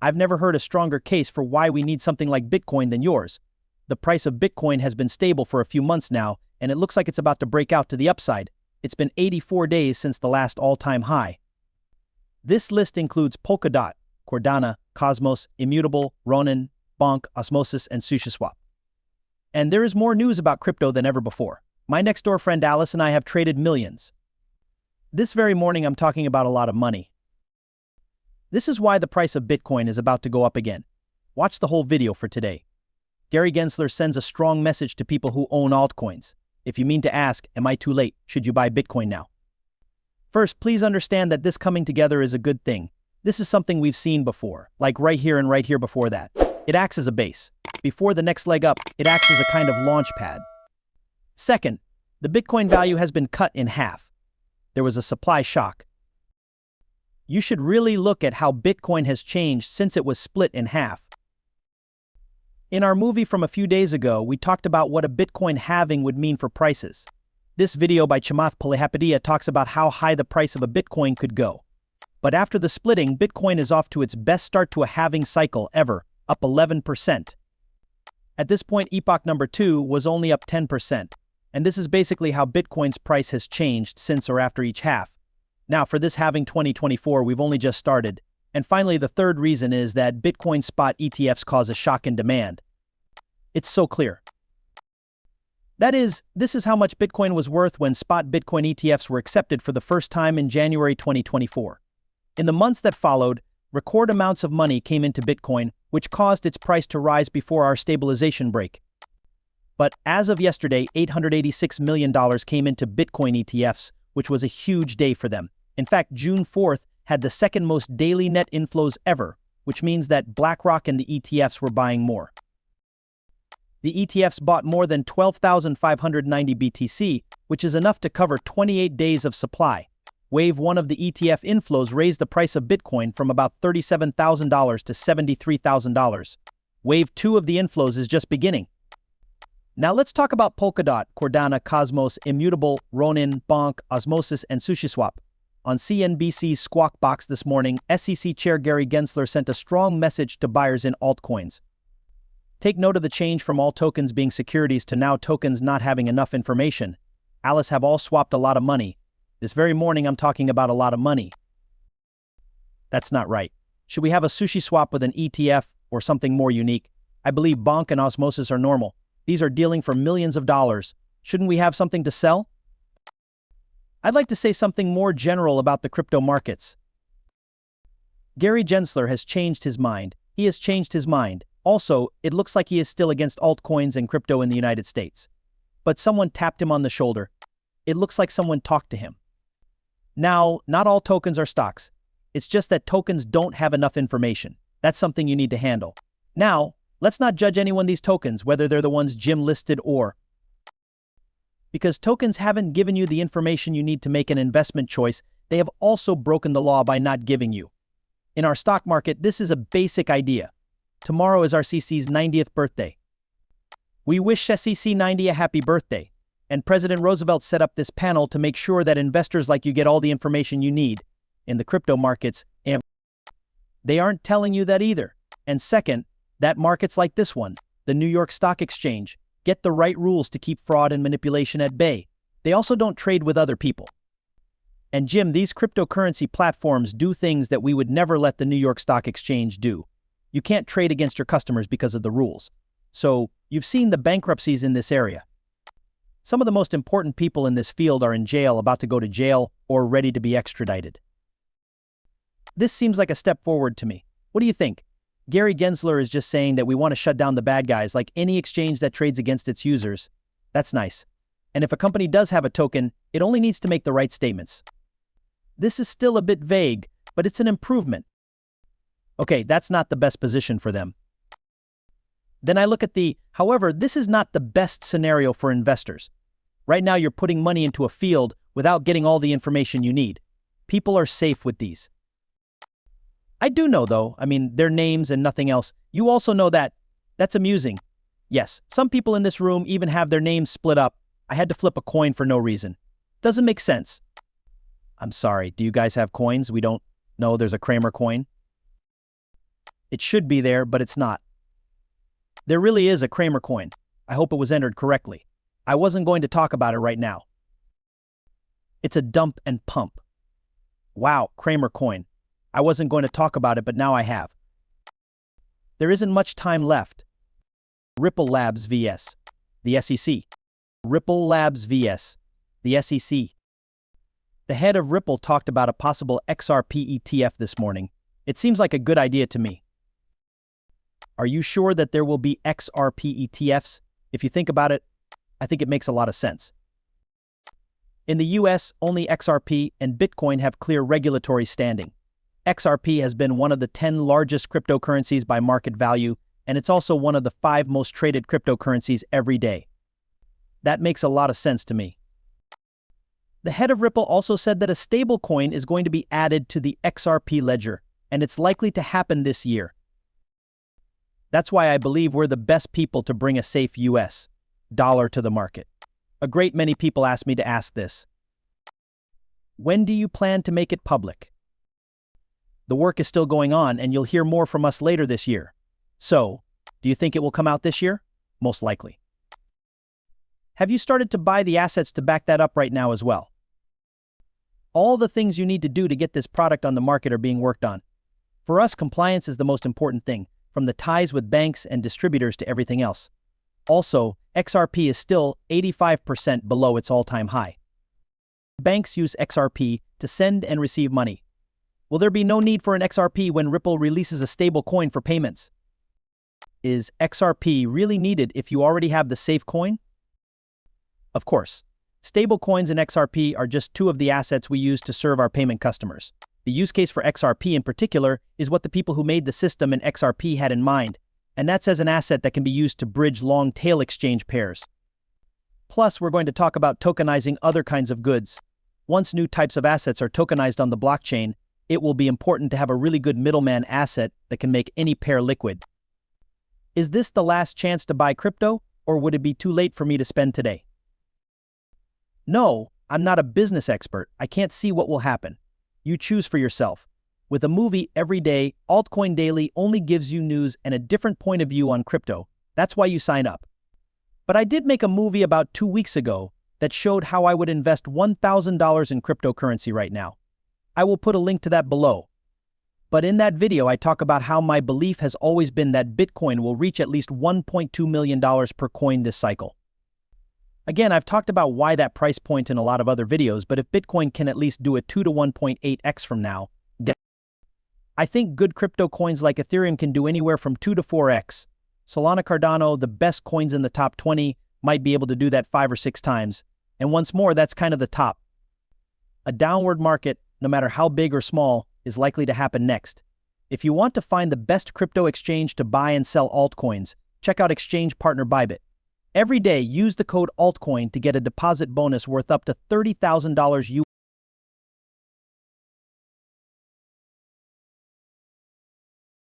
I've never heard a stronger case for why we need something like Bitcoin than yours. The price of Bitcoin has been stable for a few months now, and it looks like it's about to break out to the upside. It's been 84 days since the last all-time high. This list includes Polkadot, Cardano, Cosmos, Immutable, Ronin, Bonk, Osmosis, and SushiSwap. And there is more news about crypto than ever before. My next-door friend Alice and I have traded millions. This very morning I'm talking about a lot of money. This is why the price of Bitcoin is about to go up again. Watch the whole video for today. Gary Gensler sends a strong message to people who own altcoins. If you mean to ask, am I too late? Should you buy Bitcoin now? First, please understand that this coming together is a good thing. This is something we've seen before, like right here and right here before that. It acts as a base. Before the next leg up, it acts as a kind of launch pad. Second, the Bitcoin value has been cut in half. There was a supply shock. You should really look at how Bitcoin has changed since it was split in half. In our movie from a few days ago, we talked about what a Bitcoin halving would mean for prices. This video by Chamath Palihapitiya talks about how high the price of a Bitcoin could go. But after the splitting, Bitcoin is off to its best start to a halving cycle ever, up 11%. At this point, epoch number 2 was only up 10%. And this is basically how Bitcoin's price has changed since or after each half. Now, for this halving 2024, we've only just started. And finally, the third reason is that Bitcoin spot ETFs cause a shock in demand. It's so clear. That is, this is how much Bitcoin was worth when spot Bitcoin ETFs were accepted for the first time in January 2024. In the months that followed, record amounts of money came into Bitcoin, which caused its price to rise before our stabilization break. But as of yesterday, $886 million came into Bitcoin ETFs, which was a huge day for them. In fact, June 4th had the second most daily net inflows ever, which means that BlackRock and the ETFs were buying more. The ETFs bought more than 12,590 BTC, which is enough to cover 28 days of supply. Wave 1 of the ETF inflows raised the price of Bitcoin from about $37,000 to $73,000. Wave 2 of the inflows is just beginning. Now let's talk about Polkadot, Cardano, Cosmos, Immutable, Ronin, Bonk, Osmosis, and SushiSwap. On CNBC's Squawk Box this morning, SEC Chair Gary Gensler sent a strong message to buyers in altcoins. Take note of the change from all tokens being securities to now tokens not having enough information. Alice have all swapped a lot of money. This very morning I'm talking about a lot of money. That's not right. Should we have a SushiSwap with an ETF or something more unique? I believe Bonk and Osmosis are normal. These are dealing for millions of dollars. Shouldn't we have something to sell? I'd like to say something more general about the crypto markets. Gary Gensler has changed his mind. He has changed his mind. Also, it looks like he is still against altcoins and crypto in the United States. But someone tapped him on the shoulder. It looks like someone talked to him. Now, not all tokens are stocks. It's just that tokens don't have enough information. That's something you need to handle. Now, let's not judge anyone these tokens, whether they're the ones Jim listed or... Because tokens haven't given you the information you need to make an investment choice, they have also broken the law by not giving you. In our stock market, this is a basic idea. Tomorrow is our CC's 90th birthday. We wish CC 90 a happy birthday, and President Roosevelt set up this panel to make sure that investors like you get all the information you need in the crypto markets, and they aren't telling you that either. And second, that markets like this one, the New York Stock Exchange, get the right rules to keep fraud and manipulation at bay. They also don't trade with other people. And Jim, these cryptocurrency platforms do things that we would never let the New York Stock Exchange do. You can't trade against your customers because of the rules. So, you've seen the bankruptcies in this area. Some of the most important people in this field are in jail, about to go to jail, or ready to be extradited. This seems like a step forward to me. What do you think? Gary Gensler is just saying that we want to shut down the bad guys like any exchange that trades against its users. That's nice. And if a company does have a token, it only needs to make the right statements. This is still a bit vague, but it's an improvement. Okay, that's not the best position for them. Then I look at however, this is not the best scenario for investors. Right now you're putting money into a field without getting all the information you need. People are safe with these. I do know though, their names and nothing else. You also know that. That's amusing. Yes, some people in this room even have their names split up. I had to flip a coin for no reason. Doesn't make sense. I'm sorry, do you guys have coins? We don't know there's a Kramer coin? It should be there, but it's not. There really is a Kramer coin. I hope it was entered correctly. I wasn't going to talk about it right now. It's a dump and pump. Wow, Kramer coin. I wasn't going to talk about it, but now I have. There isn't much time left. Ripple Labs vs. the SEC. Ripple Labs vs. the SEC. The head of Ripple talked about a possible XRP ETF this morning. It seems like a good idea to me. Are you sure that there will be XRP ETFs? If you think about it, I think it makes a lot of sense. In the US, only XRP and Bitcoin have clear regulatory standing. XRP has been one of the 10 largest cryptocurrencies by market value, and it's also one of the 5 most traded cryptocurrencies every day. That makes a lot of sense to me. The head of Ripple also said that a stablecoin is going to be added to the XRP ledger, and it's likely to happen this year. That's why I believe we're the best people to bring a safe US dollar to the market. A great many people ask me to ask this. When do you plan to make it public? The work is still going on, and you'll hear more from us later this year. So, do you think it will come out this year? Most likely. Have you started to buy the assets to back that up right now as well? All the things you need to do to get this product on the market are being worked on. For us, compliance is the most important thing, from the ties with banks and distributors to everything else. Also, XRP is still 85% below its all-time high. Banks use XRP to send and receive money. Will there be no need for an XRP when Ripple releases a stable coin for payments? Is XRP really needed if you already have the safe coin? Of course. Stable coins and XRP are just 2 of the assets we use to serve our payment customers. The use case for XRP in particular is what the people who made the system in XRP had in mind, and that's as an asset that can be used to bridge long-tail exchange pairs. Plus, we're going to talk about tokenizing other kinds of goods. Once new types of assets are tokenized on the blockchain, it will be important to have a really good middleman asset that can make any pair liquid. Is this the last chance to buy crypto, or would it be too late for me to spend today? No, I'm not a business expert. I can't see what will happen. You choose for yourself. With a movie every day, Altcoin Daily only gives you news and a different point of view on crypto. That's why you sign up. But I did make a movie about 2 weeks ago that showed how I would invest $1,000 in cryptocurrency right now. I will put a link to that below. But in that video, I talk about how my belief has always been that Bitcoin will reach at least $1.2 million per coin this cycle. Again, I've talked about why that price point in a lot of other videos, but if Bitcoin can at least do it 2 to 1.8x from now, I think good crypto coins like Ethereum can do anywhere from 2 to 4x. Solana, Cardano, the best coins in the top 20, might be able to do that 5 or 6 times. And once more, that's kind of the top. A downward market, no matter how big or small, is likely to happen next. If you want to find the best crypto exchange to buy and sell altcoins, check out exchange partner Bybit. Every day, use the code ALTCOIN to get a deposit bonus worth up to $30,000 US.